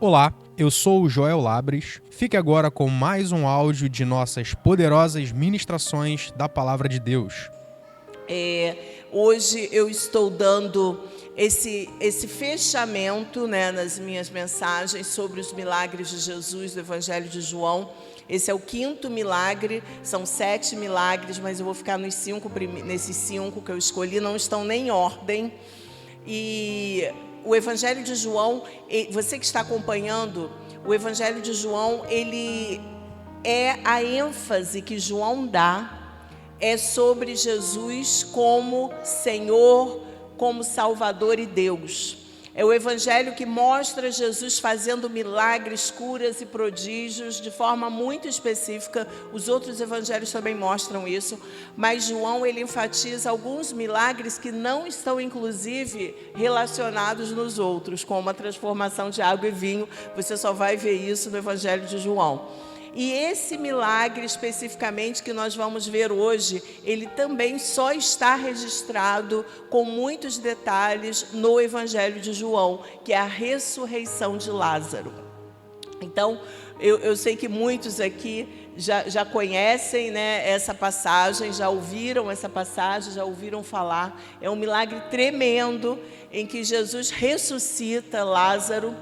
Olá, eu sou o Joel Labres. Fique agora com mais um áudio de nossas poderosas ministrações da Palavra de Deus. Hoje eu estou dando esse fechamento, nas minhas mensagens sobre os milagres de Jesus do Evangelho de João. Esse é o 5º milagre, são 7 milagres, mas eu vou ficar nesses 5 que eu escolhi, não estão nem em ordem. E o Evangelho de João, você que está acompanhando, o Evangelho de João, ele é a ênfase que João dá, é sobre Jesus como Senhor, como Salvador e Deus. É o Evangelho que mostra Jesus fazendo milagres, curas e prodígios de forma muito específica. Os outros evangelhos também mostram isso, mas João ele enfatiza alguns milagres que não estão inclusive relacionados nos outros, como a transformação de água e vinho. Você só vai ver isso no Evangelho de João. E esse milagre especificamente que nós vamos ver hoje, ele também só está registrado com muitos detalhes no Evangelho de João, que é a ressurreição de Lázaro. Então, eu sei que muitos aqui já conhecem, essa passagem, já ouviram essa passagem, já ouviram falar. É um milagre tremendo em que Jesus ressuscita Lázaro.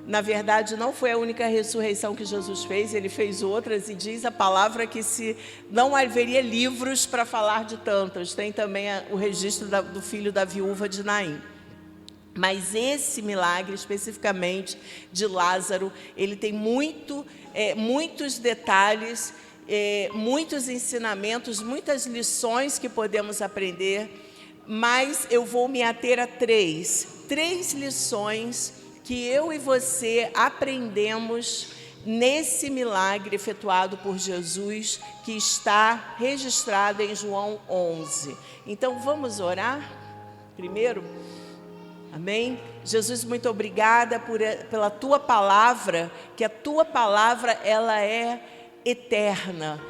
Na verdade, não foi a única ressurreição que Jesus fez, ele fez outras, e diz a palavra que se não haveria livros para falar de tantas. Tem também o registro do filho da viúva de Naim. Mas esse milagre, especificamente de Lázaro, ele tem muitos detalhes, muitos ensinamentos, muitas lições que podemos aprender, mas eu vou me ater a três lições que eu e você aprendemos nesse milagre efetuado por Jesus, que está registrado em João 11. Então, vamos orar primeiro? Amém? Jesus, muito obrigada pela Tua Palavra, que a Tua Palavra, ela é eterna.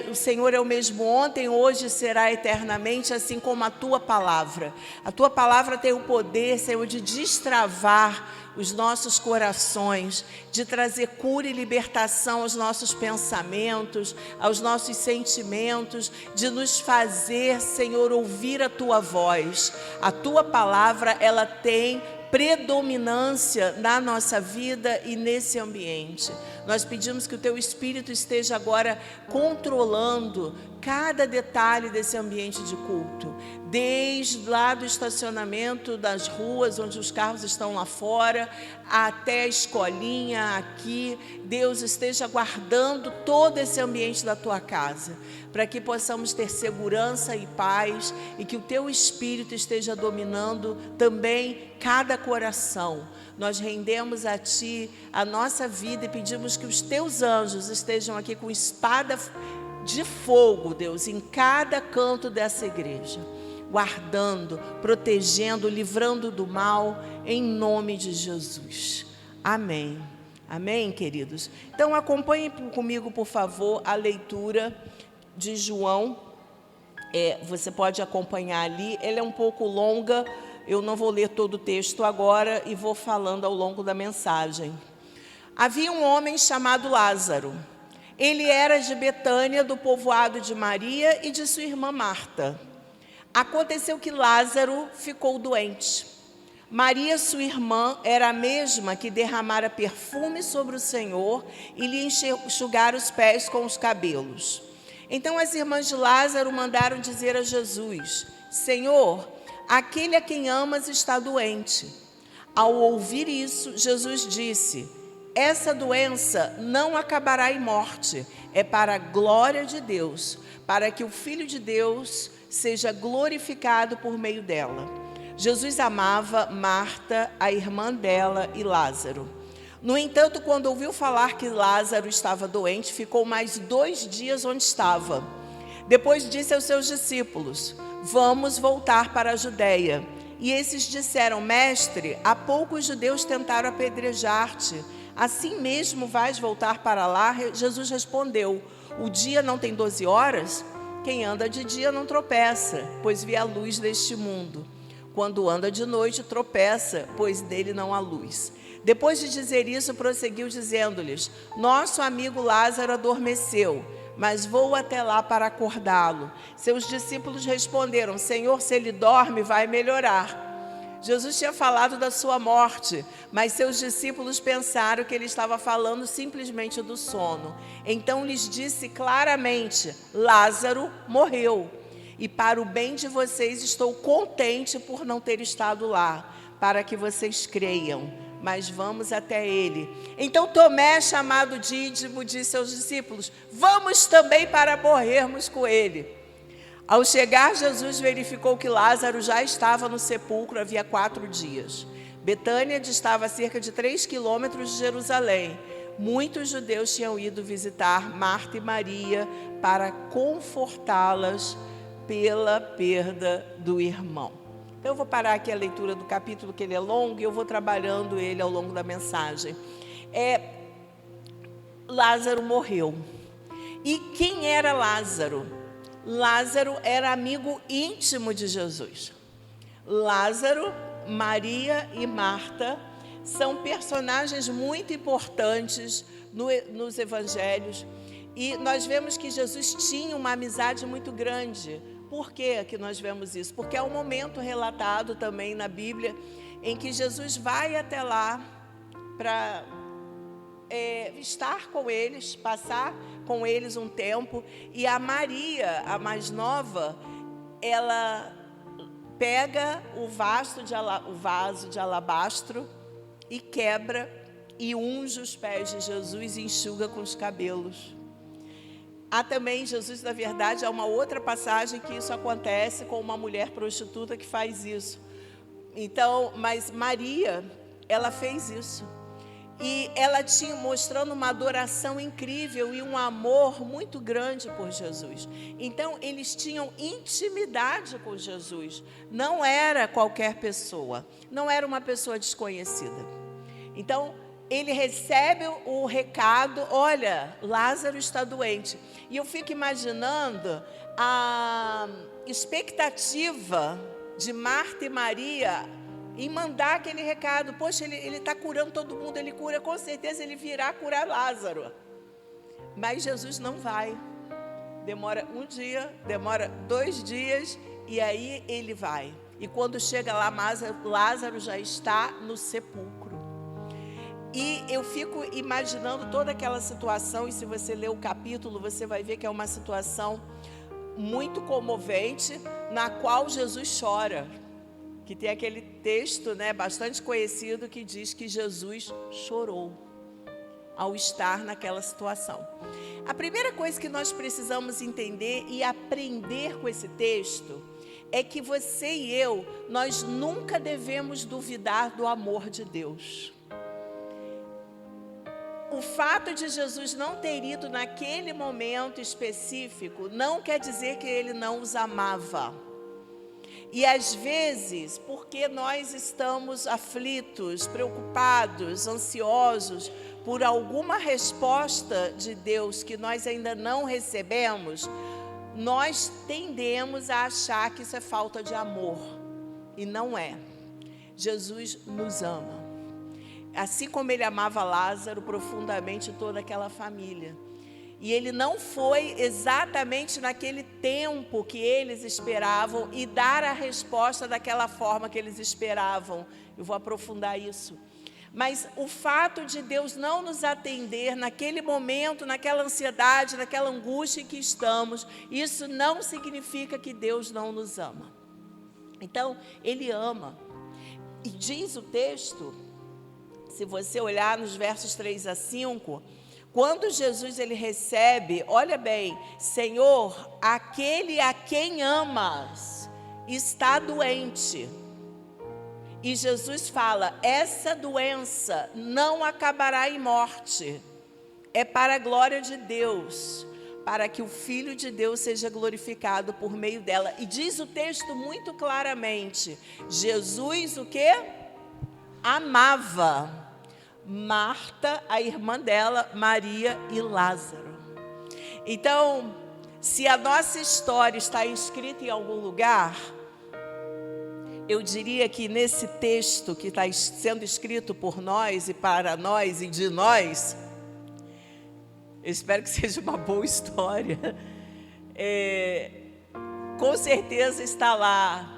O Senhor é o mesmo ontem, hoje será eternamente, assim como a Tua Palavra. A Tua Palavra tem o poder, Senhor, de destravar os nossos corações, de trazer cura e libertação aos nossos pensamentos, aos nossos sentimentos, de nos fazer, Senhor, ouvir a Tua voz. A Tua Palavra, ela tem predominância na nossa vida e nesse ambiente. Nós pedimos que o Teu Espírito esteja agora controlando cada detalhe desse ambiente de culto, desde lá do estacionamento das ruas, onde os carros estão lá fora, até a escolinha aqui. Deus esteja guardando todo esse ambiente da Tua casa, para que possamos ter segurança e paz, e que o Teu Espírito esteja dominando também cada coração. Nós rendemos a Ti a nossa vida e pedimos que os Teus anjos estejam aqui com espada de fogo, Deus, em cada canto dessa igreja, guardando, protegendo, livrando do mal, em nome de Jesus. Amém. Amém, queridos? Então, acompanhem comigo, por favor, a leitura de João. Você pode acompanhar ali, ela é um pouco longa, eu não vou ler todo o texto agora e vou falando ao longo da mensagem. Havia um homem chamado Lázaro. Ele era de Betânia, do povoado de Maria e de sua irmã Marta. Aconteceu que Lázaro ficou doente. Maria, sua irmã, era a mesma que derramara perfume sobre o Senhor e lhe enxugara os pés com os cabelos. Então as irmãs de Lázaro mandaram dizer a Jesus: Senhor, aquele a quem amas está doente. Ao ouvir isso, Jesus disse: essa doença não acabará em morte, é para a glória de Deus, para que o Filho de Deus seja glorificado por meio dela. Jesus amava Marta, a irmã dela, e Lázaro. No entanto, quando ouviu falar que Lázaro estava doente, ficou mais 2 dias onde estava. Depois disse aos seus discípulos: vamos voltar para a Judeia. E esses disseram: Mestre, há pouco os judeus tentaram apedrejar-te. Assim mesmo vais voltar para lá? Jesus respondeu: o dia não tem 12 horas? Quem anda de dia não tropeça, pois vê a luz deste mundo. Quando anda de noite, tropeça, pois nele não há luz. Depois de dizer isso, prosseguiu dizendo-lhes: nosso amigo Lázaro adormeceu, mas vou até lá para acordá-lo. Seus discípulos responderam: Senhor, se ele dorme, vai melhorar. Jesus tinha falado da sua morte, mas seus discípulos pensaram que ele estava falando simplesmente do sono. Então lhes disse claramente: Lázaro morreu, e para o bem de vocês estou contente por não ter estado lá, para que vocês creiam. Mas vamos até ele. Então Tomé, chamado Dídimo, disse aos discípulos: vamos também para morrermos com ele. Ao chegar, Jesus verificou que Lázaro já estava no sepulcro havia 4 dias. Betânia distava a cerca de 3 quilômetros de Jerusalém. Muitos judeus tinham ido visitar Marta e Maria para confortá-las pela perda do irmão. Então eu vou parar aqui a leitura do capítulo, que ele é longo, e eu vou trabalhando ele ao longo da mensagem. Lázaro morreu. E quem era Lázaro? Lázaro era amigo íntimo de Jesus. Lázaro, Maria e Marta são personagens muito importantes nos evangelhos. E nós vemos que Jesus tinha uma amizade muito grande. Por que nós vemos isso? Porque é um momento relatado também na Bíblia em que Jesus vai até lá para estar com eles, passar com eles um tempo. E a Maria, a mais nova, ela pega o vaso de alabastro e quebra e unge os pés de Jesus e enxuga com os cabelos. Há também, Jesus, na verdade, há uma outra passagem que isso acontece com uma mulher prostituta que faz isso. Então, mas Maria, ela fez isso. E ela tinha mostrando uma adoração incrível e um amor muito grande por Jesus. Então, eles tinham intimidade com Jesus. Não era qualquer pessoa, não era uma pessoa desconhecida. Então, ele recebe o recado: olha, Lázaro está doente. E eu fico imaginando a expectativa de Marta e Maria em mandar aquele recado. Poxa, ele está curando todo mundo, ele cura, com certeza ele virá curar Lázaro. Mas Jesus não vai. Demora 1 dia, demora 2 dias, e aí ele vai. E quando chega lá, Lázaro já está no sepulcro. E eu fico imaginando toda aquela situação, e se você ler o capítulo, você vai ver que é uma situação muito comovente, na qual Jesus chora. Que tem aquele texto, bastante conhecido, que diz que Jesus chorou ao estar naquela situação. A primeira coisa que nós precisamos entender e aprender com esse texto é que você e eu, nós nunca devemos duvidar do amor de Deus. O fato de Jesus não ter ido naquele momento específico não quer dizer que ele não os amava. E às vezes, porque nós estamos aflitos, preocupados, ansiosos por alguma resposta de Deus que nós ainda não recebemos, nós tendemos a achar que isso é falta de amor. E não é. Jesus nos ama. Assim como ele amava Lázaro profundamente, toda aquela família. E ele não foi exatamente naquele tempo que eles esperavam e dar a resposta daquela forma que eles esperavam. Eu vou aprofundar isso. Mas o fato de Deus não nos atender naquele momento, naquela ansiedade, naquela angústia em que estamos, isso não significa que Deus não nos ama. Então, ele ama. E diz o texto, se você olhar nos versos 3 a 5... Quando Jesus ele recebe, olha bem, Senhor, aquele a quem amas está doente. E Jesus fala: essa doença não acabará em morte, é para a glória de Deus, para que o Filho de Deus seja glorificado por meio dela. E diz o texto muito claramente, Jesus o quê? Amava Marta, a irmã dela, Maria e Lázaro. Então, se a nossa história está escrita em algum lugar, Eu diria que nesse texto que está sendo escrito por nós e para nós e de nós, eu espero que seja uma boa história, com certeza está lá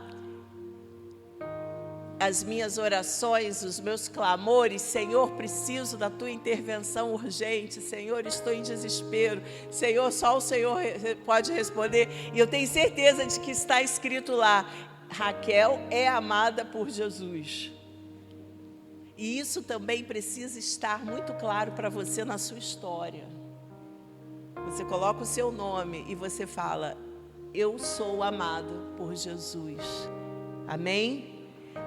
as minhas orações, os meus clamores: Senhor, preciso da tua intervenção urgente, Senhor, estou em desespero, Senhor, só o Senhor pode responder. E eu tenho certeza de que está escrito lá: Raquel é amada por Jesus. E isso também precisa estar muito claro para você na sua história. Você coloca o seu nome e você fala: eu sou amado por Jesus. Amém?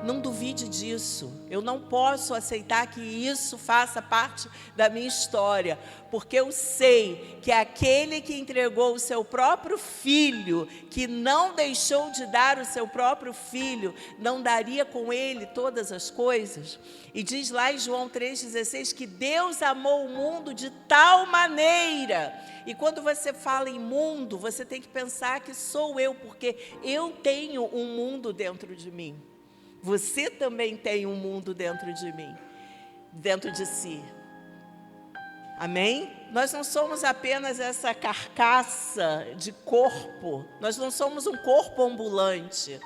Não duvide disso. Eu não posso aceitar que isso faça parte da minha história, porque eu sei que aquele que entregou o seu próprio filho, que não deixou de dar o seu próprio filho, não daria com ele todas as coisas? E diz lá em João 3,16 que Deus amou o mundo de tal maneira. E quando você fala em mundo, você tem que pensar que sou eu, porque eu tenho um mundo dentro de mim. Você também tem um mundo dentro de mim, dentro de si. Amém? Nós não somos apenas essa carcaça de corpo. Nós não somos um corpo ambulante.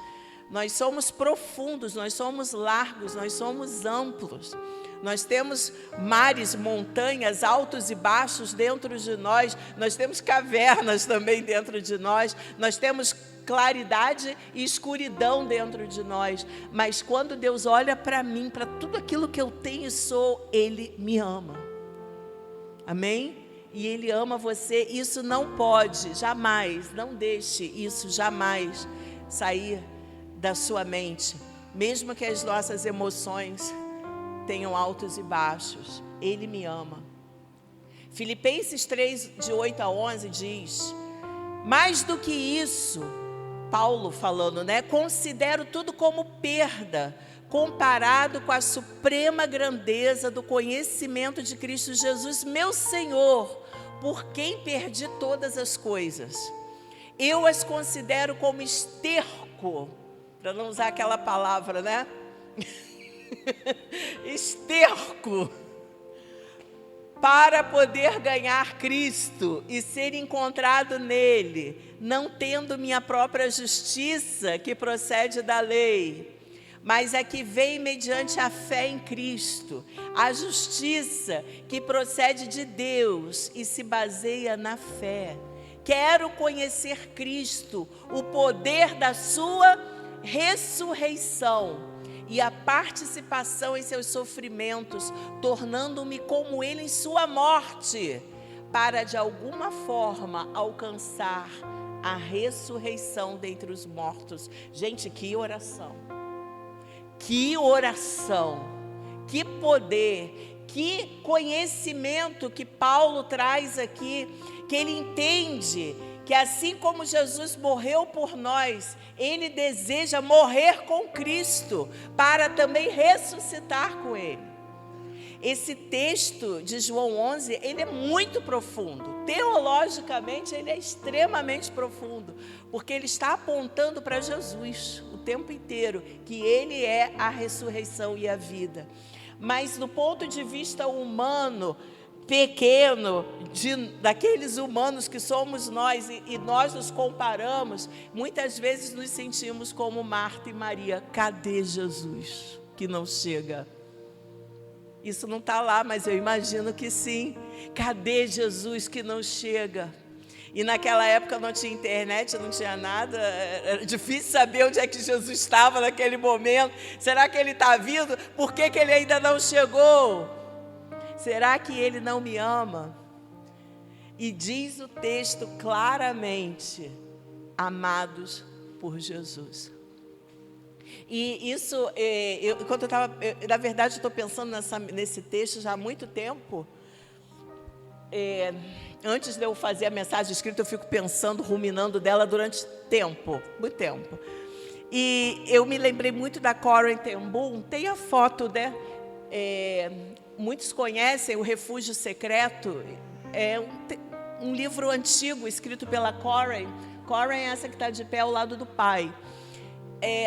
Nós somos profundos, nós somos largos, nós somos amplos. Nós temos mares, montanhas, altos e baixos dentro de nós. Nós temos cavernas também dentro de nós. Nós temos claridade e escuridão dentro de nós. Mas quando Deus olha para mim, para tudo aquilo que eu tenho e sou, Ele me ama. Amém? E Ele ama você. Isso não pode, jamais, não deixe isso jamais sair da sua mente. Mesmo que as nossas emoções tenham altos e baixos, Ele me ama. Filipenses 3, de 8 a 11 diz: mais do que isso, Paulo falando, né? Considero tudo como perda, comparado com a suprema grandeza do conhecimento de Cristo Jesus, meu Senhor, por quem perdi todas as coisas. Eu as considero como esterco, para não usar aquela palavra, né? Esterco, para poder ganhar Cristo e ser encontrado nele, não tendo minha própria justiça que procede da lei, mas a que vem mediante a fé em Cristo, a justiça que procede de Deus e se baseia na fé. Quero conhecer Cristo, o poder da sua ressurreição e a participação em seus sofrimentos, tornando-me como Ele em sua morte, para de alguma forma alcançar a ressurreição dentre os mortos. Gente, que oração! Que oração! Que poder! Que conhecimento que Paulo traz aqui, que ele entende que assim como Jesus morreu por nós, Ele deseja morrer com Cristo, para também ressuscitar com Ele. Esse texto de João 11, ele é muito profundo. Teologicamente, ele é extremamente profundo, porque ele está apontando para Jesus o tempo inteiro, que Ele é a ressurreição e a vida. Mas do ponto de vista humano, pequeno, daqueles humanos que somos nós, e nós nos comparamos, muitas vezes nos sentimos como Marta e Maria. Cadê Jesus que não chega? Isso não está lá, mas eu imagino que sim. Cadê Jesus que não chega? E naquela época não tinha internet, não tinha nada, era difícil saber onde é que Jesus estava naquele momento. Será que Ele está vindo? Por que Ele ainda não chegou? Será que Ele não me ama? E diz o texto claramente: amados por Jesus. E isso, na verdade, eu estou pensando nesse texto já há muito tempo. Antes de eu fazer a mensagem escrita, eu fico pensando, ruminando dela durante muito tempo. E eu me lembrei muito da Corrie ten Boom. Tem a foto, né? Muitos conhecem O Refúgio Secreto. É um livro antigo escrito pela Corrie. Corrie é essa que está de pé ao lado do pai.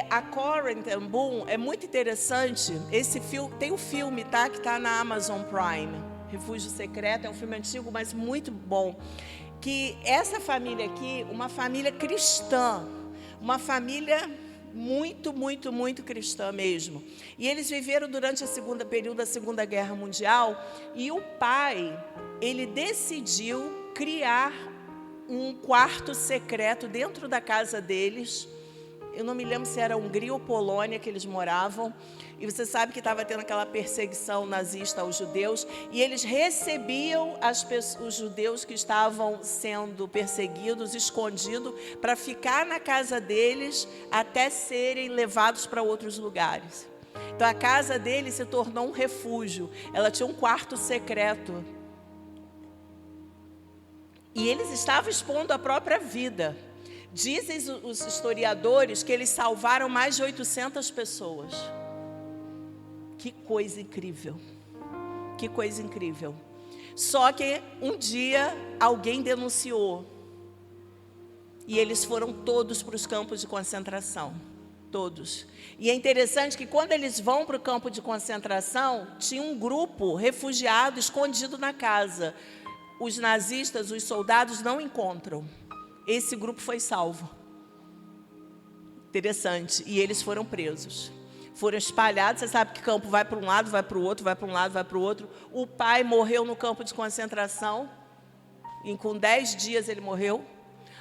a Corrie ten Boom é muito interessante. Esse filme, tem um filme, tá? Que está na Amazon Prime, Refúgio Secreto, é um filme antigo, mas muito bom. Que essa família aqui, uma família cristã, uma família muito, muito, muito cristã mesmo. E eles viveram durante o período da Segunda Guerra Mundial, e o pai, ele decidiu criar um quarto secreto dentro da casa deles. Eu não me lembro se era Hungria ou Polônia que eles moravam. E você sabe que estava tendo aquela perseguição nazista aos judeus. E eles recebiam os judeus que estavam sendo perseguidos, escondidos, para ficar na casa deles até serem levados para outros lugares. Então a casa deles se tornou um refúgio. Ela tinha um quarto secreto. E eles estavam expondo a própria vida. Dizem os historiadores que eles salvaram mais de 800 pessoas. Que coisa incrível. Que coisa incrível. Só que um dia alguém denunciou. E eles foram todos para os campos de concentração. Todos. E é interessante que quando eles vão para o campo de concentração, tinha um grupo refugiado escondido na casa. Os nazistas, os soldados não encontram. Esse grupo foi salvo. Interessante. E eles foram presos. Foram espalhados. Você sabe que campo vai para um lado, vai para o outro, vai para um lado, vai para o outro. O pai morreu no campo de concentração. E com 10 dias ele morreu.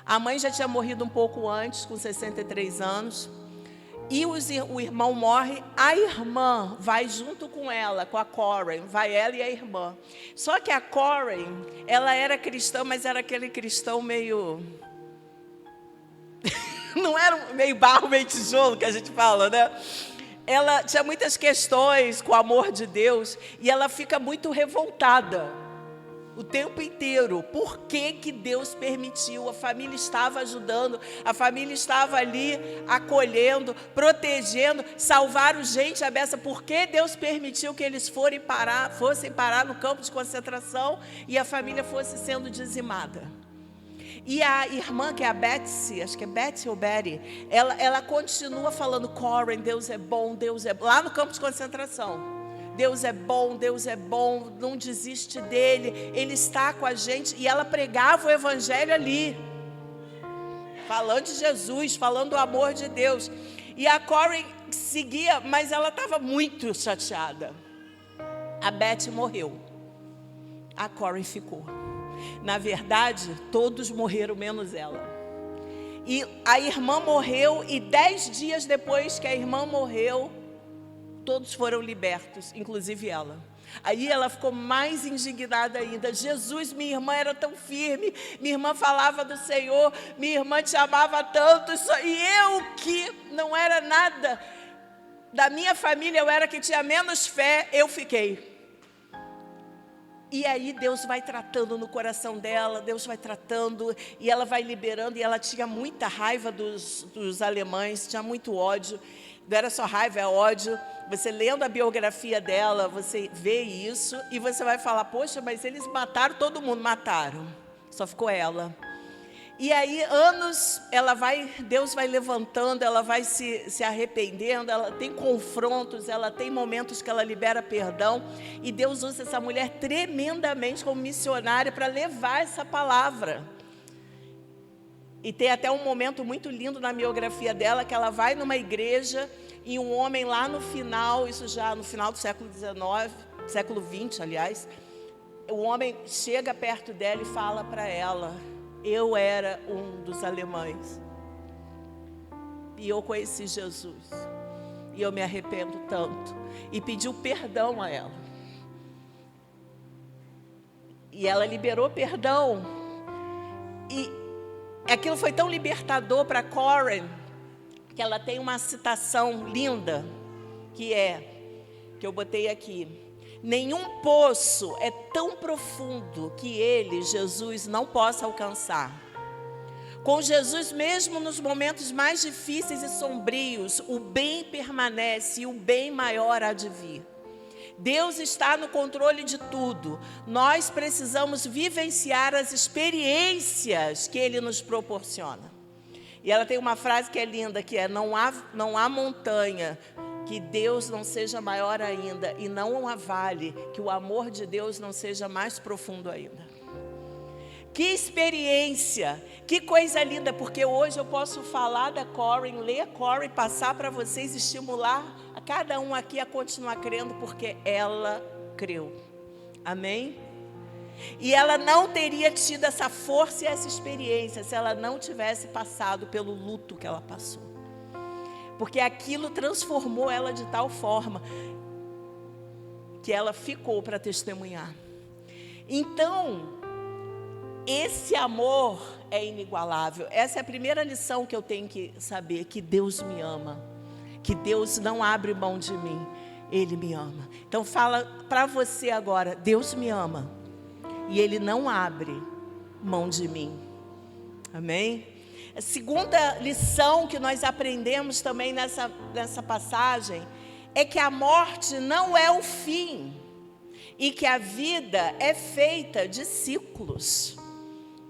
A mãe já tinha morrido um pouco antes, com 63 anos. E o irmão morre, a irmã vai junto com ela, com a Corrie, vai ela e a irmã. Só que a Corrie, ela era cristã, mas era aquele cristão meio... Não era meio barro, meio tijolo que a gente fala, né? Ela tinha muitas questões com o amor de Deus e ela fica muito revoltada o tempo inteiro. Por que que Deus permitiu? A família estava ajudando, a família estava ali acolhendo, protegendo, salvaram gente a beça. Por que Deus permitiu que eles fossem parar no campo de concentração e a família fosse sendo dizimada? E a irmã, que é a Betsy, acho que é Betsy ou Betty, ela continua falando: Corrie, Deus é bom, Deus é bom, lá no campo de concentração. Deus é bom, não desiste dele, Ele está com a gente. E ela pregava o evangelho ali, falando de Jesus, falando do amor de Deus. E a Corrie seguia, mas ela estava muito chateada. A Betty morreu, a Corrie ficou. Na verdade, todos morreram, menos ela. E a irmã morreu, e 10 dias depois que a irmã morreu, todos foram libertos, inclusive ela. Aí ela ficou mais indignada ainda. Jesus, minha irmã era tão firme, minha irmã falava do Senhor, minha irmã te amava tanto, e eu que não era nada da minha família, eu era que tinha menos fé, eu fiquei. E aí Deus vai tratando no coração dela, Deus vai tratando, e ela vai liberando, e ela tinha muita raiva dos alemães, tinha muito ódio. Não era só raiva, é ódio. Você lendo a biografia dela, você vê isso, e você vai falar: poxa, mas eles mataram todo mundo. Mataram, só ficou ela. E aí, anos, Deus vai levantando, ela vai se arrependendo, ela tem confrontos, ela tem momentos que ela libera perdão, e Deus usa essa mulher tremendamente como missionária para levar essa palavra. E tem até um momento muito lindo na biografia dela, que ela vai numa igreja, e um homem lá no final, isso já no final do século XIX, século XX, aliás, o homem chega perto dela e fala para ela: eu era um dos alemães, e eu conheci Jesus, e eu me arrependo tanto, e pediu perdão a ela. E ela liberou perdão, e aquilo foi tão libertador para Corrie, que ela tem uma citação linda, que eu botei aqui: nenhum poço é tão profundo que ele, Jesus, não possa alcançar. Com Jesus, mesmo nos momentos mais difíceis e sombrios, o bem permanece e o bem maior há de vir. Deus está no controle de tudo. Nós precisamos vivenciar as experiências que Ele nos proporciona. E ela tem uma frase que é linda, que é: não há montanha que Deus não seja maior ainda, e não há vale que o amor de Deus não seja mais profundo ainda. Que experiência, que coisa linda, porque hoje eu posso falar da Corin, ler a Corin, passar para vocês, estimular a cada um aqui a continuar crendo, porque ela creu. Amém? E ela não teria tido essa força e essa experiência se ela não tivesse passado pelo luto que ela passou. Porque aquilo transformou ela de tal forma que ela ficou para testemunhar. Então, esse amor é inigualável. Essa é a primeira lição que eu tenho que saber, que Deus me ama. Que Deus não abre mão de mim, Ele me ama. Então fala para você agora: Deus me ama. E Ele não abre mão de mim. Amém? A segunda lição que nós aprendemos também nessa passagem é que a morte não é o fim e que a vida é feita de ciclos.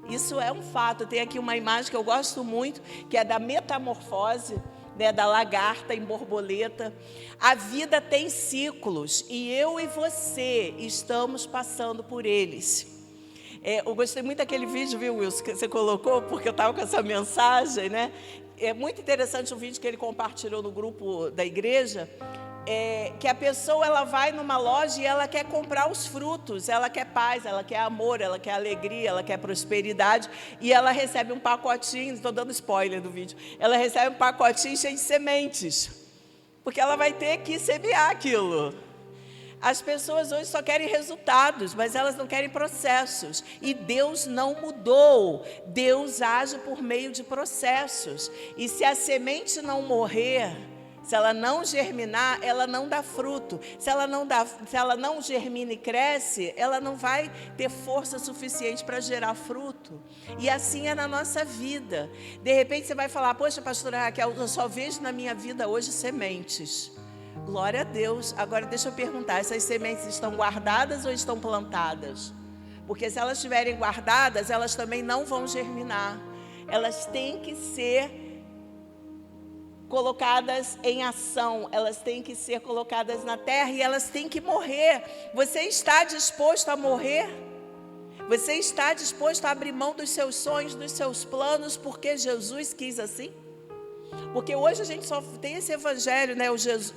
Isso é um fato. Tem aqui uma imagem que eu gosto muito, que é da metamorfose, né, da lagarta em borboleta. A vida tem ciclos e eu e você estamos passando por eles. Eu gostei muito daquele vídeo, viu, Wilson, que você colocou, porque eu estava com essa mensagem, né? É muito interessante o vídeo que ele compartilhou no grupo da igreja, que a pessoa ela vai numa loja e ela quer comprar os frutos, ela quer paz, ela quer amor, ela quer alegria, ela quer prosperidade, e ela recebe um pacotinho, estou dando spoiler do vídeo, ela recebe um pacotinho cheio de sementes, porque ela vai ter que semear aquilo. As pessoas hoje só querem resultados, mas elas não querem processos. E Deus não mudou. Deus age por meio de processos. E se a semente não morrer, se ela não germinar, ela não dá fruto. Se ela não germina e cresce, ela não vai ter força suficiente para gerar fruto. E assim é na nossa vida. De repente você vai falar: poxa, pastora Raquel, eu só vejo na minha vida hoje sementes. Glória a Deus. Agora deixa eu perguntar, essas sementes estão guardadas ou estão plantadas? Porque se elas estiverem guardadas, elas também não vão germinar. Elas têm que ser colocadas em ação, elas têm que ser colocadas na terra e elas têm que morrer. Você está disposto a morrer? Você está disposto a abrir mão dos seus sonhos, dos seus planos, porque Jesus quis assim? Porque hoje a gente só tem esse evangelho, né?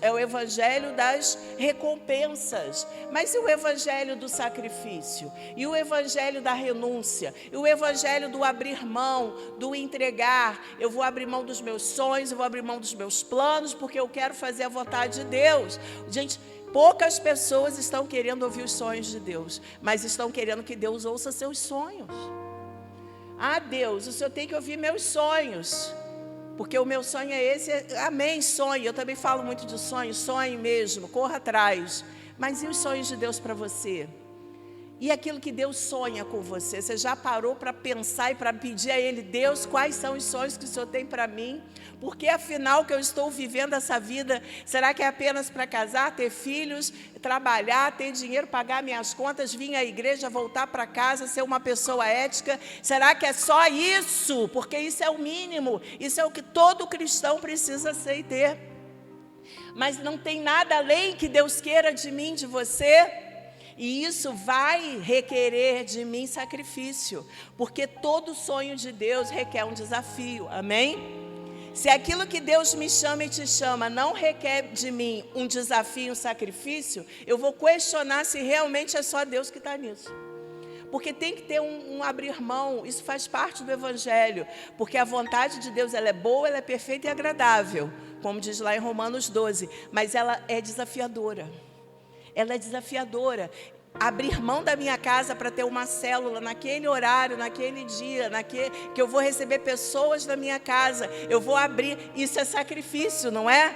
É o evangelho das recompensas. Mas e o evangelho do sacrifício? E o evangelho da renúncia? E o evangelho do abrir mão, do entregar? Eu vou abrir mão dos meus sonhos, eu vou abrir mão dos meus planos, porque eu quero fazer a vontade de Deus. Gente, poucas pessoas estão querendo ouvir os sonhos de Deus, mas estão querendo que Deus ouça seus sonhos. Ah, Deus, o Senhor tem que ouvir meus sonhos. Porque o meu sonho é esse, amém, sonho. Eu também falo muito de sonho, sonho mesmo, corra atrás. Mas e os sonhos de Deus para você? E aquilo que Deus sonha com você? Você já parou para pensar e para pedir a Ele: Deus, quais são os sonhos que o Senhor tem para mim? Porque afinal que eu estou vivendo essa vida, será que é apenas para casar, ter filhos, trabalhar, ter dinheiro, pagar minhas contas, vir à igreja, voltar para casa, ser uma pessoa ética? Será que é só isso? Porque isso é o mínimo, isso é o que todo cristão precisa ser e ter. Mas não tem nada além que Deus queira de mim, de você. E isso vai requerer de mim sacrifício, porque todo sonho de Deus requer um desafio, amém? Se aquilo que Deus me chama e te chama não requer de mim um desafio, um sacrifício, eu vou questionar se realmente é só Deus que está nisso. Porque tem que ter um abrir mão, isso faz parte do evangelho, porque a vontade de Deus ela é boa, ela é perfeita e agradável, como diz lá em Romanos 12, mas ela é desafiadora. Ela é desafiadora. Abrir mão da minha casa para ter uma célula naquele horário, naquele dia, que eu vou receber pessoas na minha casa, eu vou abrir, isso é sacrifício, não é?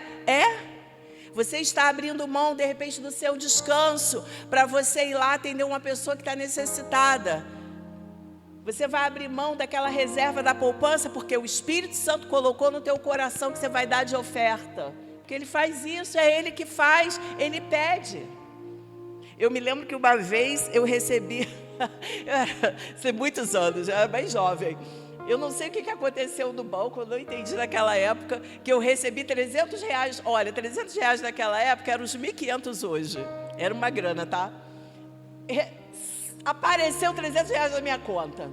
Você está abrindo mão, de repente, do seu descanso, para você ir lá atender uma pessoa que está necessitada. Você vai abrir mão daquela reserva da poupança, porque o Espírito Santo colocou no teu coração que você vai dar de oferta. Porque Ele faz isso, é Ele que faz, Ele pede. Eu me lembro que uma vez eu recebi, muitos anos, eu era bem jovem, Eu não sei o que aconteceu no banco, eu não entendi naquela época, que eu recebi R$300. Olha, R$300 naquela época eram os 1.500 hoje. Era uma grana, tá? Apareceu R$300 na minha conta.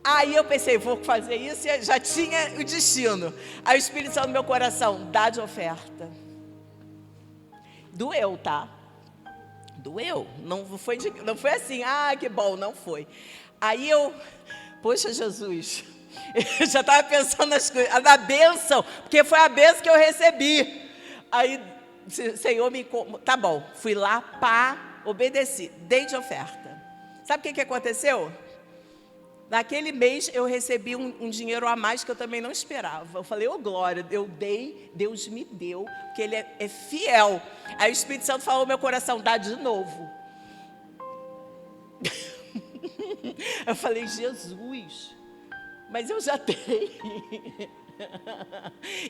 Aí eu pensei, vou fazer isso, e já tinha o destino. Aí o Espírito Santo no meu coração, dá de oferta. Doeu, tá? Doeu. Não foi assim, que bom, não foi. Aí eu, poxa Jesus, eu já estava pensando nas coisas, na bênção, porque foi a bênção que eu recebi. Aí, Senhor, tá bom, fui lá, obedeci, dei de oferta. Sabe o que aconteceu? Naquele mês eu recebi um dinheiro a mais que eu também não esperava. Eu falei, glória, eu dei, Deus me deu, porque Ele é fiel. Aí o Espírito Santo falou no meu coração, dá de novo. Eu falei, Jesus, mas eu já dei.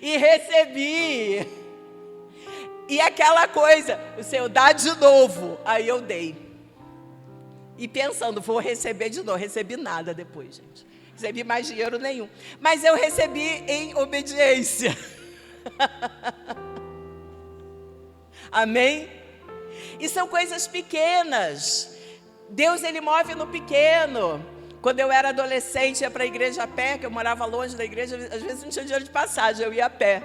E recebi. E aquela coisa, o Senhor dá de novo. Aí eu dei. E pensando, vou receber de novo. Recebi nada depois, gente. Recebi mais dinheiro nenhum. Mas eu recebi em obediência. Amém? E são coisas pequenas. Deus, Ele move no pequeno. Quando eu era adolescente, ia para a igreja a pé, que eu morava longe da igreja, às vezes não tinha dinheiro de passagem, eu ia a pé.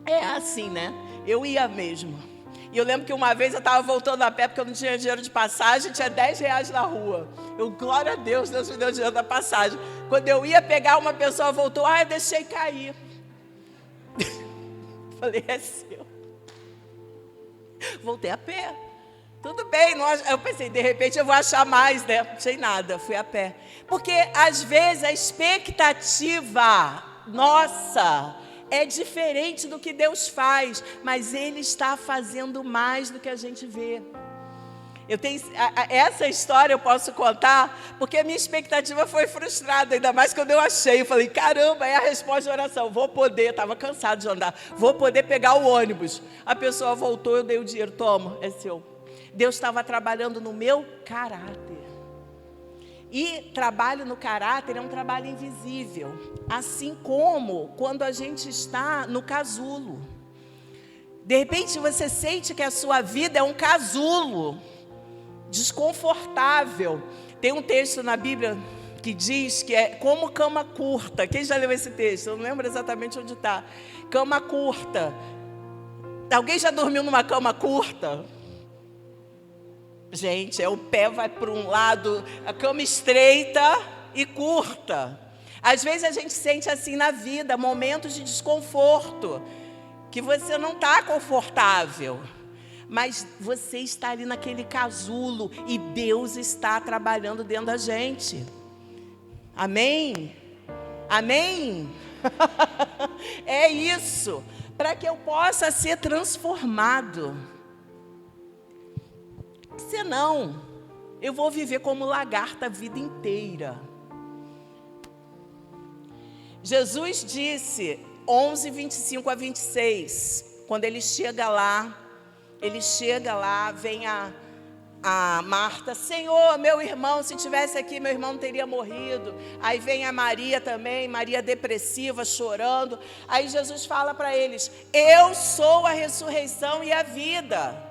É assim, né? Eu ia mesmo. E eu lembro que uma vez eu estava voltando a pé, porque eu não tinha dinheiro de passagem, tinha R$10 na rua. Eu, glória a Deus, Deus me deu dinheiro da passagem. Quando eu ia pegar, uma pessoa voltou, eu deixei cair. Falei, é seu. Voltei a pé. Tudo bem, eu pensei, de repente eu vou achar mais, né? Não achei nada, fui a pé. Porque, às vezes, a expectativa nossa é diferente do que Deus faz, mas Ele está fazendo mais do que a gente vê. Essa história eu posso contar, porque a minha expectativa foi frustrada, ainda mais quando eu achei. Eu falei, caramba, é a resposta da oração, vou poder, estava cansado de andar, vou poder pegar o ônibus. A pessoa voltou, eu dei o dinheiro, toma, é seu. Deus estava trabalhando no meu caráter. E trabalho no caráter é um trabalho invisível. Assim como quando a gente está no casulo. De repente você sente que a sua vida é um casulo desconfortável. Tem um texto na Bíblia que diz que é como cama curta. Quem já leu esse texto? Eu não lembro exatamente onde está. Cama curta. Alguém já dormiu numa cama curta? Gente, o pé vai para um lado, a cama estreita e curta. Às vezes a gente sente assim na vida, momentos de desconforto, que você não está confortável, mas você está ali naquele casulo e Deus está trabalhando dentro da gente. Amém? Amém? É isso, para que eu possa ser transformado. Senão, eu vou viver como lagarta a vida inteira. Jesus disse, 11:25-26, quando ele chega lá, vem a Marta, Senhor, meu irmão, se tivesse aqui, meu irmão não teria morrido. Aí vem a Maria também, Maria depressiva, chorando. Aí Jesus fala para eles, eu sou a ressurreição e a vida.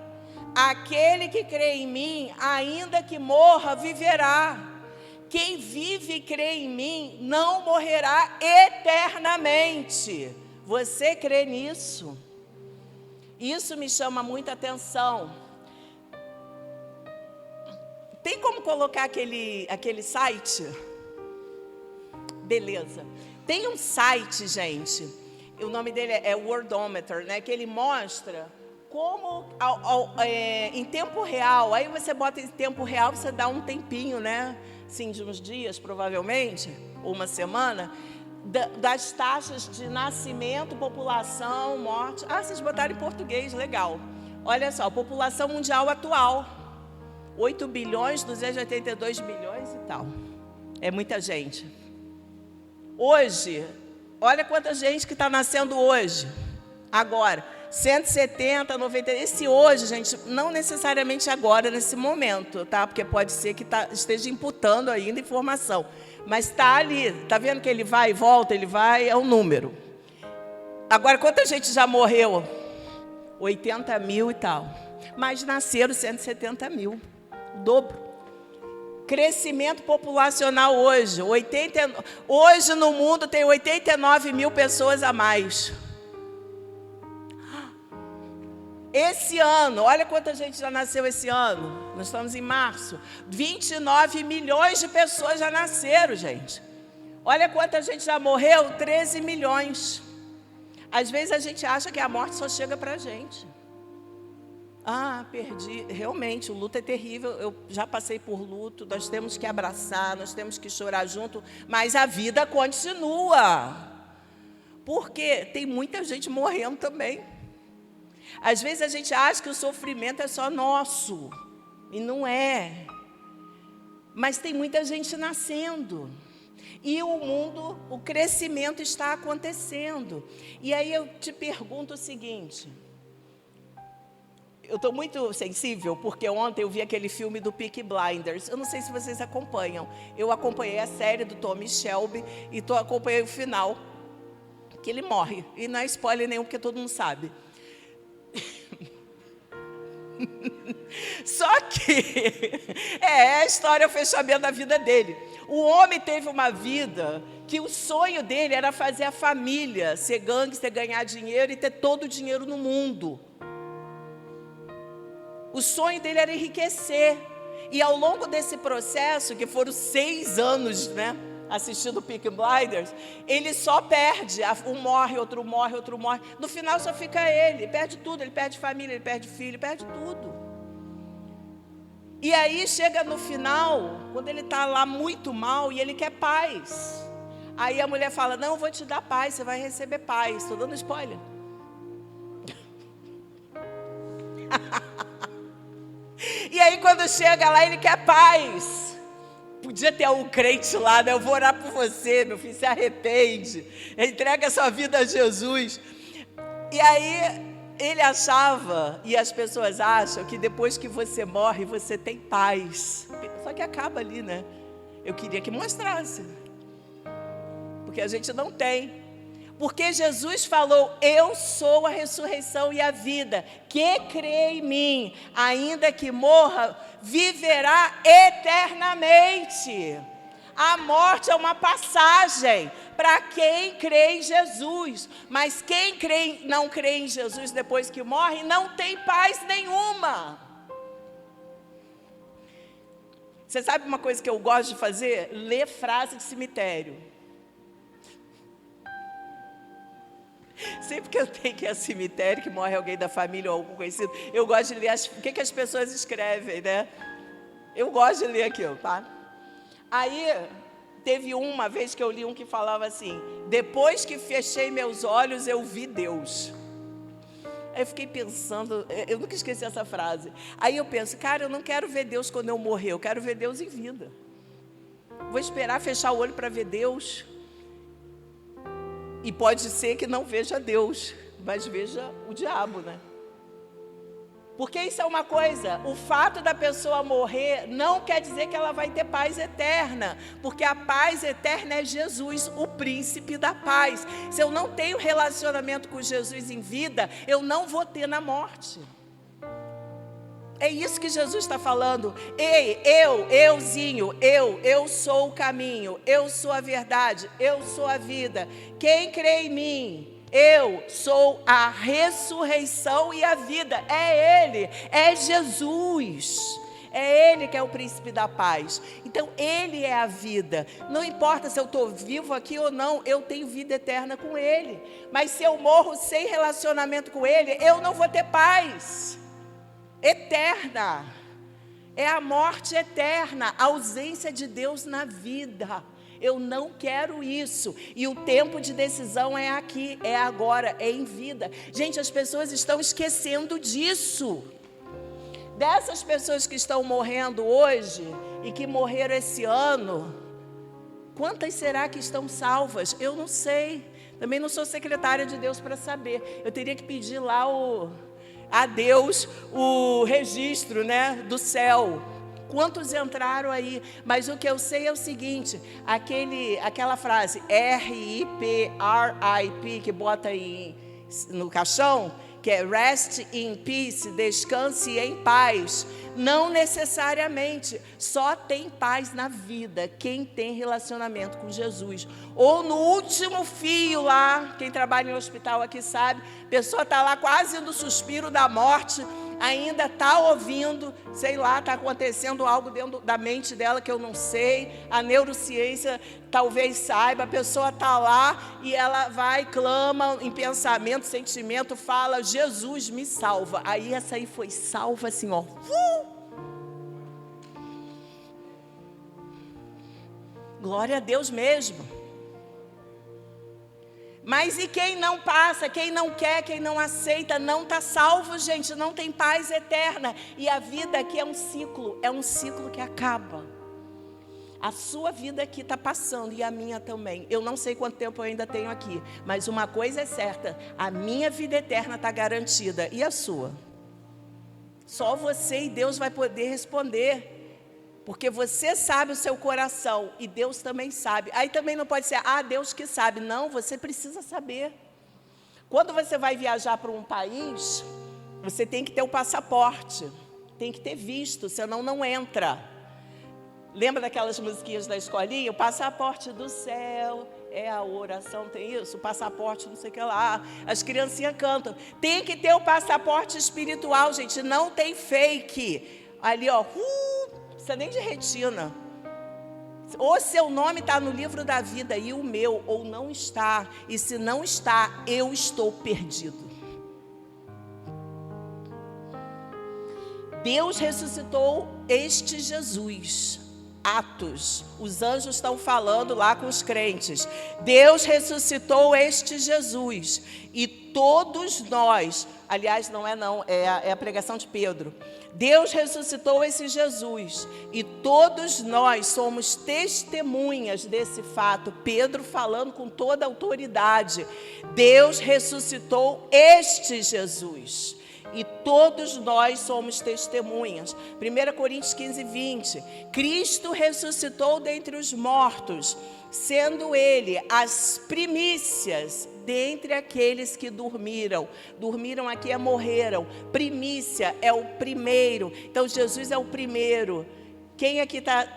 Aquele que crê em mim, ainda que morra, viverá. Quem vive e crê em mim, não morrerá eternamente. Você crê nisso? Isso me chama muita atenção. Tem como colocar aquele site? Beleza. Tem um site, gente, o nome dele é Wordometer, né? Que ele mostra como em tempo real. Aí você bota em tempo real, você dá um tempinho, né? Sim, de uns dias, provavelmente, ou uma semana, das taxas de nascimento, população, morte. Vocês botaram em português, legal. Olha só, população mundial atual, 8.282 bilhões e tal. É muita gente. Hoje, olha quanta gente que está nascendo hoje, agora. 170, 90, esse hoje, gente, não necessariamente agora, nesse momento, tá? Porque pode ser que esteja imputando ainda informação. mas está ali. Está vendo que ele vai e volta, ele vai, é um número. Agora, quanta gente já morreu? 80 mil e tal. Mas nasceram 170 mil. O dobro. Crescimento populacional hoje. Hoje no mundo tem 89 mil pessoas a mais. Esse ano, olha quanta gente já nasceu esse ano. Nós estamos em março. 29 milhões de pessoas já nasceram, gente. Olha quanta gente já morreu, 13 milhões. Às vezes a gente acha que a morte só chega para a gente. Ah, perdi. Realmente, o luto é terrível. Eu já passei por luto. Nós temos que abraçar, nós temos que chorar junto. Mas a vida continua. Porque tem muita gente morrendo também. Às vezes a gente acha que o sofrimento é só nosso. E não é. Mas tem muita gente nascendo. E o mundo, o crescimento está acontecendo. E aí eu te pergunto o seguinte. Eu estou muito sensível, porque ontem eu vi aquele filme do Peaky Blinders. Eu não sei se vocês acompanham. Eu acompanhei a série do Tommy Shelby e acompanhei o final, que ele morre. E não é spoiler nenhum, porque todo mundo sabe. Só que a história, o fechamento da vida dele. O homem teve uma vida que o sonho dele era fazer a família, ser gangster, ganhar dinheiro e ter todo o dinheiro no mundo. O sonho dele era enriquecer. E ao longo desse processo, que foram 6 anos, né, assistindo Peaky Blinders, ele só perde. Um morre, outro morre, outro morre. No final só fica ele perde tudo. Ele perde família, ele perde filho, ele perde tudo. E aí chega no final, quando ele está lá muito mal e ele quer paz. Aí a mulher fala, não, eu vou te dar paz, você vai receber paz. Estou dando spoiler. E aí quando chega lá, ele quer paz. Podia ter um crente lá, né? Eu vou orar por você, meu filho, se arrepende. Entrega a sua vida a Jesus. E aí ele achava, e as pessoas acham, que depois que você morre, você tem paz. Só que acaba ali, né? Eu queria que mostrasse. Porque a gente não tem. Porque Jesus falou, eu sou a ressurreição e a vida. Que crê em mim, ainda que morra, viverá eternamente. A morte é uma passagem para quem crê em Jesus. Mas quem não crê em Jesus depois que morre, não tem paz nenhuma. Você sabe uma coisa que eu gosto de fazer? Ler frase de cemitério. Sempre que eu tenho que ir ao cemitério, que morre alguém da família ou algum conhecido, eu gosto de ler o que as pessoas escrevem, né? Eu gosto de ler aquilo, tá? Aí, teve uma vez que eu li um que falava assim, depois que fechei meus olhos, eu vi Deus. Aí eu fiquei pensando, eu nunca esqueci essa frase. Aí eu penso, cara, eu não quero ver Deus quando eu morrer, eu quero ver Deus em vida. Vou esperar fechar o olho para ver Deus. E pode ser que não veja Deus, mas veja o diabo, né? Porque isso é uma coisa, o fato da pessoa morrer não quer dizer que ela vai ter paz eterna, porque a paz eterna é Jesus, o príncipe da paz. Se eu não tenho relacionamento com Jesus em vida, eu não vou ter na morte. É isso que Jesus está falando. Ei, eu sou o caminho, eu sou a verdade, eu sou a vida. Quem crê em mim, eu sou a ressurreição e a vida. É Ele, é Jesus. É Ele que é o príncipe da paz. Então, Ele é a vida. Não importa se eu estou vivo aqui ou não, eu tenho vida eterna com Ele. Mas se eu morro sem relacionamento com Ele, eu não vou ter paz eterna. É a morte eterna, a ausência de Deus na vida. Eu não quero isso. E o tempo de decisão é aqui, é agora, é em vida. Gente, as pessoas estão esquecendo disso. Dessas pessoas que estão morrendo hoje e que morreram esse ano, quantas será que estão salvas? Eu não sei. Também não sou secretária de Deus para saber. Eu teria que pedir lá a Deus o registro, né, do céu. Quantos entraram aí? Mas o que eu sei é o seguinte, aquela frase R-I-P, que bota aí no caixão, que é rest in peace, descanse em paz. Não necessariamente, só tem paz na vida quem tem relacionamento com Jesus. Ou no último fio lá, quem trabalha em hospital aqui sabe, a pessoa está lá quase no suspiro da morte, ainda está ouvindo, sei lá, está acontecendo algo dentro da mente dela que eu não sei, a neurociência talvez saiba, a pessoa está lá e ela vai, clama em pensamento, sentimento, fala, Jesus me salva. Aí essa aí foi salva assim, ó. Glória a Deus mesmo. Mas e quem não passa, quem não quer, quem não aceita, não está salvo, gente, não tem paz eterna. E a vida aqui é um ciclo que acaba. A sua vida aqui está passando e a minha também. Eu não sei quanto tempo eu ainda tenho aqui, mas uma coisa é certa, a minha vida eterna está garantida. E a sua? Só você e Deus vai poder responder. Porque você sabe o seu coração e Deus também sabe. Aí também não pode ser, Deus que sabe. Não, você precisa saber. Quando você vai viajar para um país, você tem que ter o passaporte, tem que ter visto, senão não entra. Lembra daquelas musiquinhas da escolinha? O passaporte do céu é a oração, tem isso? O passaporte não sei o que lá. As criancinhas cantam. Tem que ter o passaporte espiritual, gente, não tem fake. Ali, ó, precisa nem de retina. Ou seu nome está no livro da vida e o meu, ou não está. E se não está, eu estou perdido. Deus ressuscitou este Jesus. Atos, os anjos estão falando lá com os crentes. Deus ressuscitou este Jesus. E todos nós, aliás, é a pregação de Pedro. Deus ressuscitou esse Jesus. E todos nós somos testemunhas desse fato. Pedro falando com toda a autoridade. Deus ressuscitou este Jesus. E todos nós somos testemunhas. 1 Coríntios 15, 20. Cristo ressuscitou dentre os mortos, sendo Ele as primícias dentre aqueles que dormiram. Dormiram aqui morreram. Primícia é o primeiro. Então Jesus é o primeiro. Quem aqui está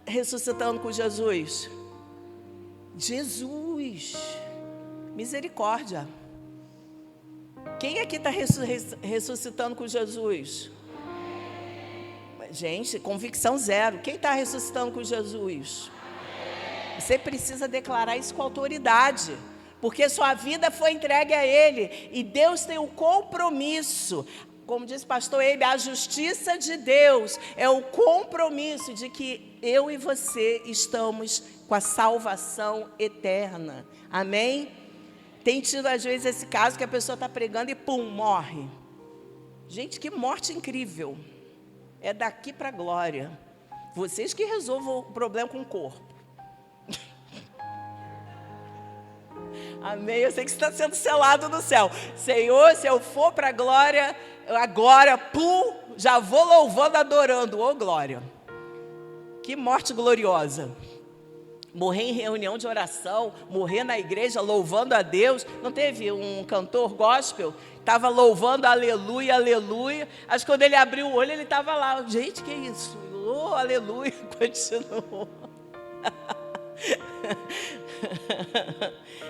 ressuscitando com Jesus? Jesus. Misericórdia. Quem aqui está ressuscitando com Jesus? Gente, convicção zero. Quem está ressuscitando com Jesus? Você precisa declarar isso com autoridade, porque sua vida foi entregue a Ele, e Deus tem um compromisso. Como disse o pastor Eibe, a justiça de Deus é o compromisso de que eu e você estamos com a salvação eterna. Amém? Tem tido, às vezes, esse caso que a pessoa está pregando e, pum, morre. Gente, que morte incrível. É daqui para a glória. Vocês que resolvam o problema com o corpo. Amém? Eu sei que está sendo selado no céu. Senhor, se eu for para a glória, agora, pum, já vou louvando, adorando. Ô, glória. Que morte gloriosa. Morrer em reunião de oração, morrer na igreja louvando a Deus. Não teve um cantor gospel? Estava louvando, aleluia, aleluia. Acho que quando ele abriu o olho, ele estava lá. Gente, que isso? Oh, aleluia, continuou.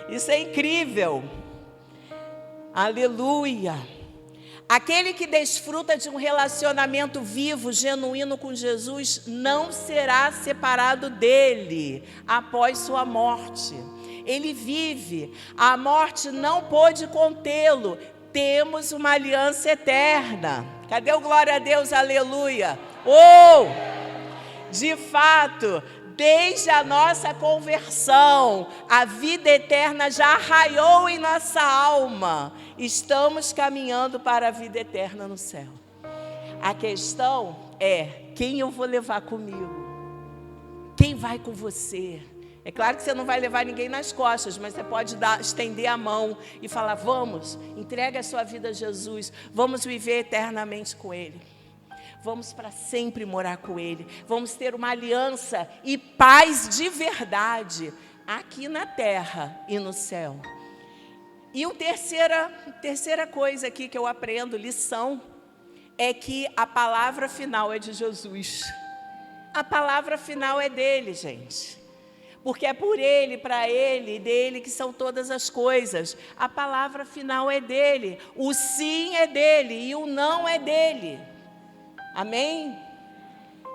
Isso é incrível. Aleluia. Aquele que desfruta de um relacionamento vivo, genuíno com Jesus, não será separado dele após sua morte. Ele vive, a morte não pôde contê-lo. Temos uma aliança eterna. Cadê o glória a Deus, aleluia? De fato, desde a nossa conversão, a vida eterna já raiou em nossa alma. Estamos caminhando para a vida eterna no céu. A questão é, quem eu vou levar comigo? Quem vai com você? É claro que você não vai levar ninguém nas costas, mas você pode estender a mão e falar, vamos, entregue a sua vida a Jesus, vamos viver eternamente com Ele. vamos para sempre morar com Ele. Vamos ter uma aliança e paz de verdade aqui na terra e no céu. E a terceira coisa aqui que eu aprendo, lição, é que a palavra final é de Jesus. A palavra final é dele, gente. Porque é por Ele, para Ele e dele que são todas as coisas. A palavra final é dele. O sim é dele e o não é dele. Amém?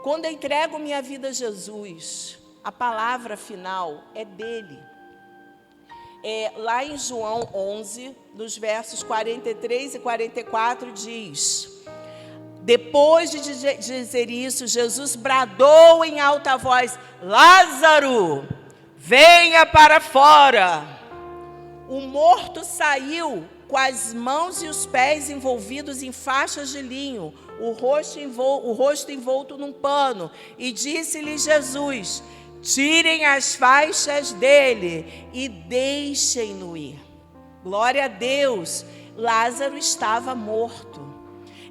Quando eu entrego minha vida a Jesus, a palavra final é dele. Lá em João 11, nos versos 43 e 44, diz: depois de dizer isso, Jesus bradou em alta voz: Lázaro, venha para fora. O morto saiu com as mãos e os pés envolvidos em faixas de linho, o rosto envolto num pano, e disse-lhe Jesus: tirem as faixas dele e deixem-no ir. Glória a Deus, Lázaro estava morto.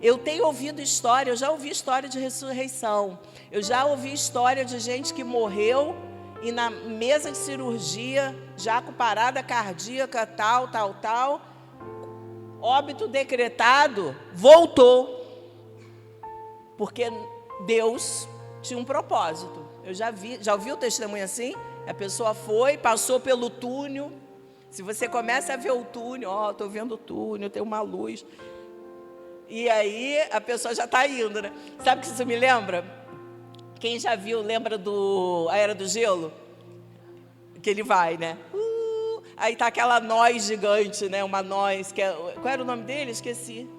Eu tenho ouvido história, eu já ouvi história de ressurreição, eu já ouvi história de gente que morreu e na mesa de cirurgia, já com parada cardíaca, tal, óbito decretado, voltou. Porque Deus tinha um propósito. Eu já ouvi o testemunho assim? A pessoa foi, passou pelo túnel. Se você começa a ver o túnel, estou vendo o túnel, tem uma luz. E aí a pessoa já está indo, né? Sabe o que isso me lembra? Quem já viu, lembra A Era do Gelo? Que ele vai, né? Aí tá aquela noz gigante, né? Uma noz, qual era o nome dele? Esqueci.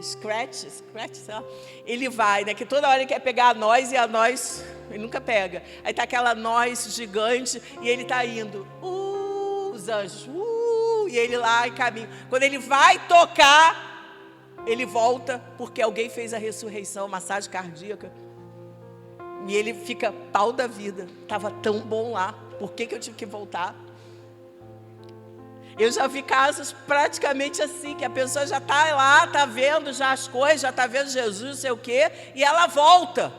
Scratch, sei lá. Ele vai, né? Que toda hora ele quer pegar a noz e a noz, ele nunca pega. Aí tá aquela noz gigante e ele tá indo. Os anjos, e ele lá em caminho. Quando ele vai tocar, ele volta, porque alguém fez a ressurreição, massagem cardíaca. E ele fica pau da vida. Estava tão bom lá, por que eu tive que voltar? Eu já vi casos praticamente assim, que a pessoa já está lá, está vendo já as coisas, já está vendo Jesus, não sei o quê, e ela volta.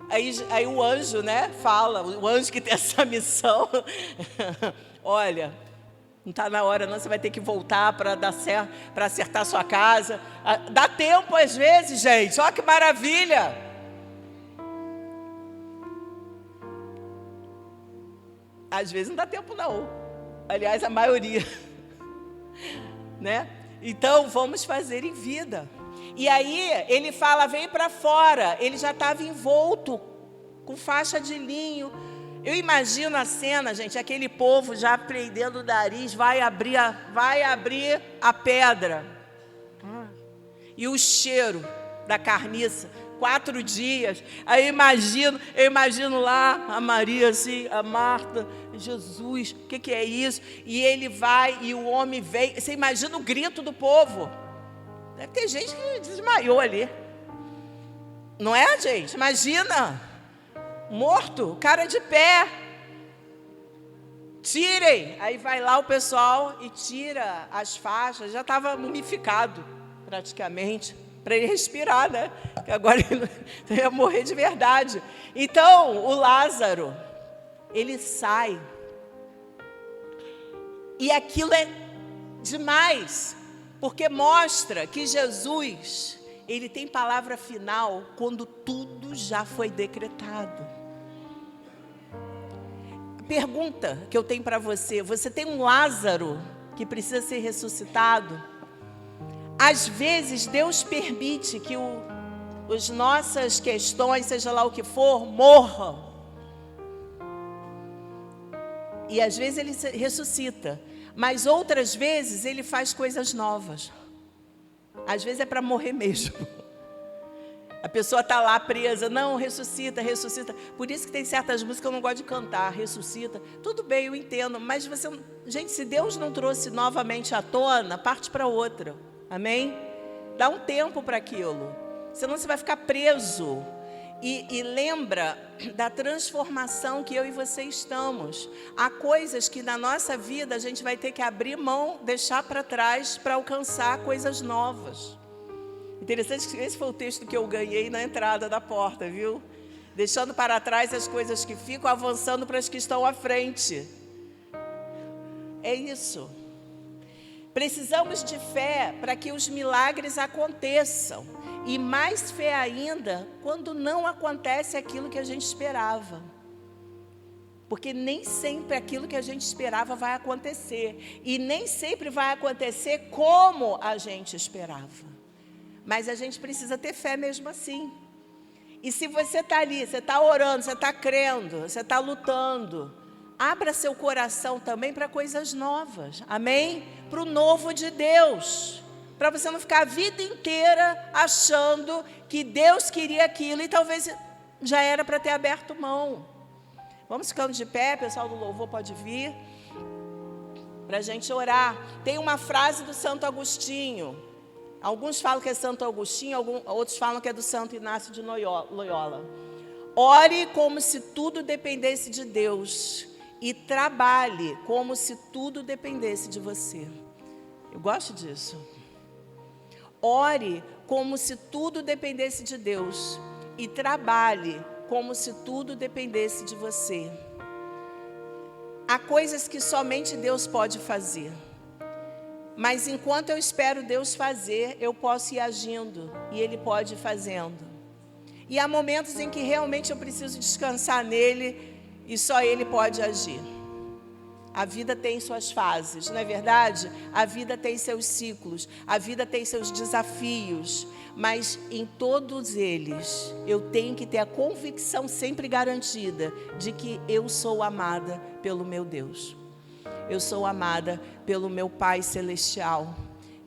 Aí o anjo, né, fala, o anjo que tem essa missão, olha, não está na hora não, você vai ter que voltar para dar certo, para acertar a sua casa. Dá tempo às vezes, gente, olha que maravilha. Às vezes não dá tempo não. Aliás, a maioria, né? Então, vamos fazer em vida. E aí, ele fala, vem para fora. Ele já estava envolto, com faixa de linho. Eu imagino a cena, gente, aquele povo já prendendo o nariz, vai abrir a pedra. E o cheiro da carniça. 4 dias, aí eu imagino lá a Maria assim, a Marta, Jesus, o que é isso? E ele vai e o homem vem, você imagina o grito do povo, deve ter gente que desmaiou ali, não é, gente? Imagina, morto, cara de pé, tirem, aí vai lá o pessoal e tira as faixas, já estava mumificado praticamente, para ele respirar, né? Que agora ele ia morrer de verdade. Então, o Lázaro, ele sai. E aquilo é demais, porque mostra que Jesus, ele tem palavra final quando tudo já foi decretado. Pergunta que eu tenho para você: você tem um Lázaro que precisa ser ressuscitado? Às vezes, Deus permite que as nossas questões, seja lá o que for, morram. E às vezes Ele ressuscita. Mas outras vezes, Ele faz coisas novas. Às vezes é para morrer mesmo. A pessoa está lá presa. Não, ressuscita, ressuscita. Por isso que tem certas músicas que eu não gosto de cantar. Ressuscita. Tudo bem, eu entendo. Mas você... Gente, se Deus não trouxe novamente à tona, parte para outra. Amém? Dá um tempo para aquilo, senão você vai ficar preso. E lembra da transformação que eu e você estamos. Há coisas que na nossa vida a gente vai ter que abrir mão, deixar para trás para alcançar coisas novas. Interessante que esse foi o texto que eu ganhei na entrada da porta, viu? Deixando para trás as coisas que ficam, avançando para as que estão à frente. É isso. Precisamos de fé para que os milagres aconteçam. E mais fé ainda quando não acontece aquilo que a gente esperava. Porque nem sempre aquilo que a gente esperava vai acontecer. E nem sempre vai acontecer como a gente esperava. Mas a gente precisa ter fé mesmo assim. E se você está ali, você está orando, você está crendo, você está lutando, abra seu coração também para coisas novas. Amém? Para o novo de Deus. Para você não ficar a vida inteira achando que Deus queria aquilo e talvez já era para ter aberto mão. Vamos ficando de pé, pessoal do louvor pode vir, para a gente orar. Tem uma frase do Santo Agostinho. Alguns falam que é Santo Agostinho, outros falam que é do Santo Inácio de Loyola. Ore como se tudo dependesse de Deus e trabalhe como se tudo dependesse de você. Eu gosto disso. Ore como se tudo dependesse de Deus e trabalhe como se tudo dependesse de você. Há coisas que somente Deus pode fazer. Mas enquanto eu espero Deus fazer, eu posso ir agindo e Ele pode ir fazendo. E há momentos em que realmente eu preciso descansar nele e só Ele pode agir. A vida tem suas fases, não é verdade? A vida tem seus ciclos, a vida tem seus desafios, mas em todos eles eu tenho que ter a convicção sempre garantida de que eu sou amada pelo meu Deus. Eu sou amada pelo meu Pai Celestial.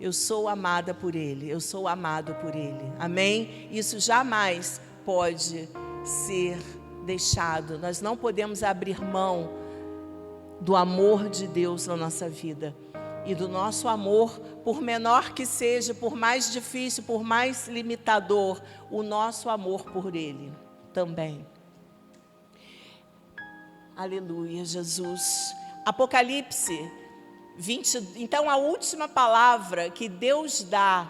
Eu sou amada por Ele. Eu sou amado por Ele. Amém? Isso jamais pode ser deixado. Nós não podemos abrir mão do amor de Deus na nossa vida. E do nosso amor, por menor que seja, por mais difícil, por mais limitador, o nosso amor por Ele também. Aleluia, Jesus. Apocalipse 20, então a última palavra que Deus dá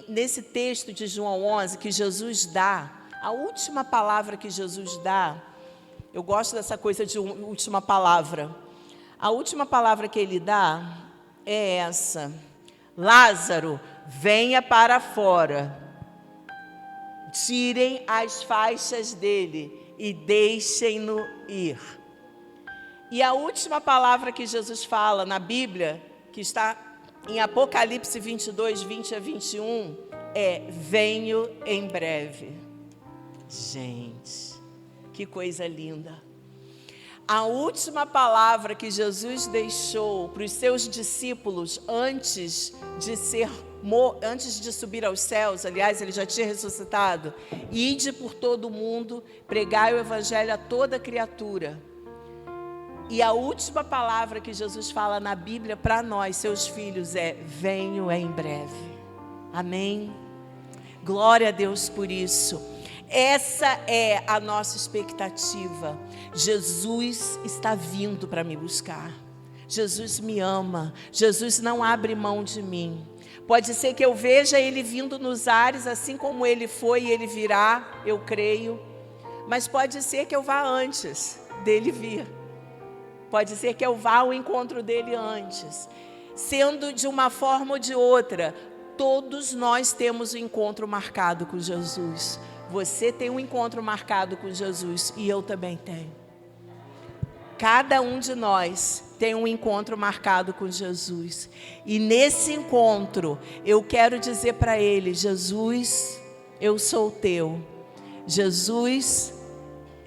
nesse texto de João 11, que Jesus dá, a última palavra que Jesus dá, eu gosto dessa coisa de última palavra. A última palavra que Ele dá é essa: Lázaro, venha para fora, tirem as faixas dele e deixem-no ir. E a última palavra que Jesus fala na Bíblia, que está em Apocalipse 22, 20 a 21, é: venho em breve. Gente, que coisa linda. A última palavra que Jesus deixou para os seus discípulos antes de subir aos céus, aliás, Ele já tinha ressuscitado: ide por todo o mundo, pregai o evangelho a toda criatura. E a última palavra que Jesus fala na Bíblia para nós, seus filhos, é: venho em breve. Amém? Glória a Deus por isso. Essa é a nossa expectativa. Jesus está vindo para me buscar. Jesus me ama. Jesus não abre mão de mim. Pode ser que eu veja Ele vindo nos ares, assim como Ele foi e Ele virá, eu creio. Mas pode ser que eu vá antes dele vir. Pode ser que eu vá ao encontro dele antes. Sendo de uma forma ou de outra, todos nós temos um encontro marcado com Jesus. Você tem um encontro marcado com Jesus e eu também tenho. Cada um de nós tem um encontro marcado com Jesus. E nesse encontro, eu quero dizer para Ele: Jesus, eu sou teu. Jesus,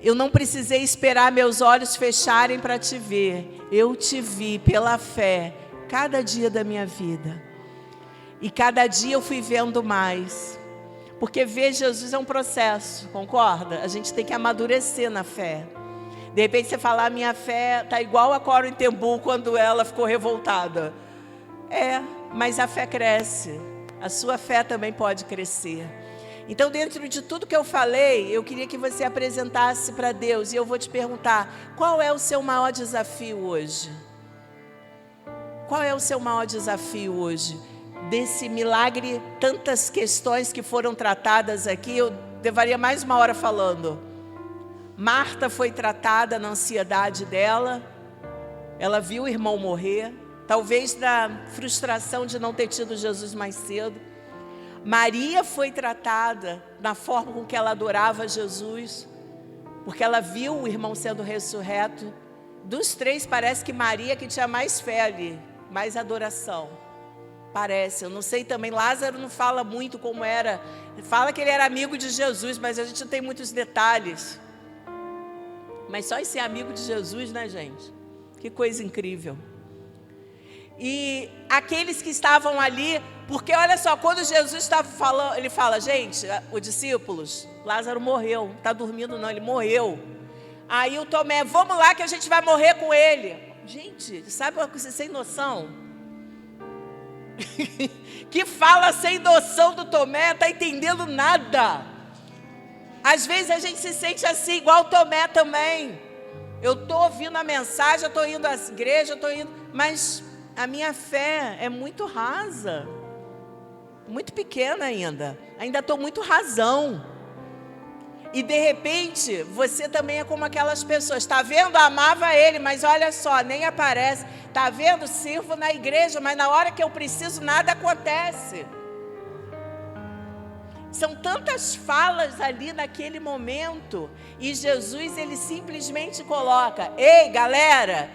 eu não precisei esperar meus olhos fecharem para te ver. Eu te vi pela fé cada dia da minha vida. E cada dia eu fui vendo mais. Porque ver Jesus é um processo, concorda? A gente tem que amadurecer na fé. De repente você fala: a minha fé está igual a Cora em Tembu quando ela ficou revoltada. É, mas a fé cresce. A sua fé também pode crescer. Então, dentro de tudo que eu falei, eu queria que você apresentasse para Deus. E eu vou te perguntar: qual é o seu maior desafio hoje? Qual é o seu maior desafio hoje? desse milagre, tantas questões que foram tratadas aqui, eu levaria mais uma hora falando. Marta foi tratada na ansiedade dela, ela viu o irmão morrer, talvez da frustração de não ter tido Jesus mais cedo. Maria foi tratada na forma com que ela adorava Jesus, porque ela viu o irmão sendo ressurreto. Dos três, parece que Maria que tinha mais fé ali, mais adoração. Parece, eu não sei também, Lázaro não fala muito como era, fala que ele era amigo de Jesus, mas a gente não tem muitos detalhes. Mas só em ser amigo de Jesus, né, gente? Que coisa incrível. E aqueles que estavam ali, porque olha só, quando Jesus estava falando, ele fala, gente, os discípulos, Lázaro morreu, não está dormindo não, ele morreu. Aí o Tomé, vamos lá que a gente vai morrer com ele. Gente, sabe uma coisa sem noção? Que fala sem noção do Tomé, não está entendendo nada. Às vezes a gente se sente assim, igual o Tomé também. Eu estou ouvindo a mensagem, eu estou indo às igrejas, eu estou indo, mas a minha fé é muito rasa, muito pequena ainda estou muito rasão. E de repente, você também é como aquelas pessoas, está vendo? Amava ele, mas olha só, nem aparece. Está vendo? Sirvo na igreja, mas na hora que eu preciso, nada acontece. São tantas falas ali naquele momento, e Jesus, ele simplesmente coloca, ei galera,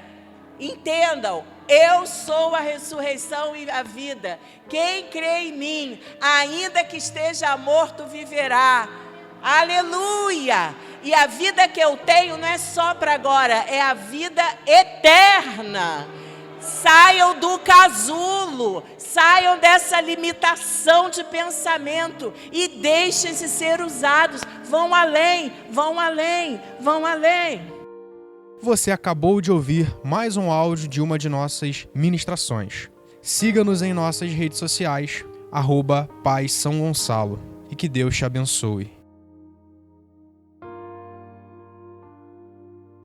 entendam, eu sou a ressurreição e a vida, quem crê em mim, ainda que esteja morto, viverá, aleluia, e a vida que eu tenho não é só para agora, é a vida eterna. Saiam do casulo, saiam dessa limitação de pensamento e deixem-se ser usados. Vão além, vão além, vão além. Você acabou de ouvir mais um áudio de uma de nossas ministrações. Siga-nos em nossas redes sociais, @Paz São Gonçalo, e que Deus te abençoe.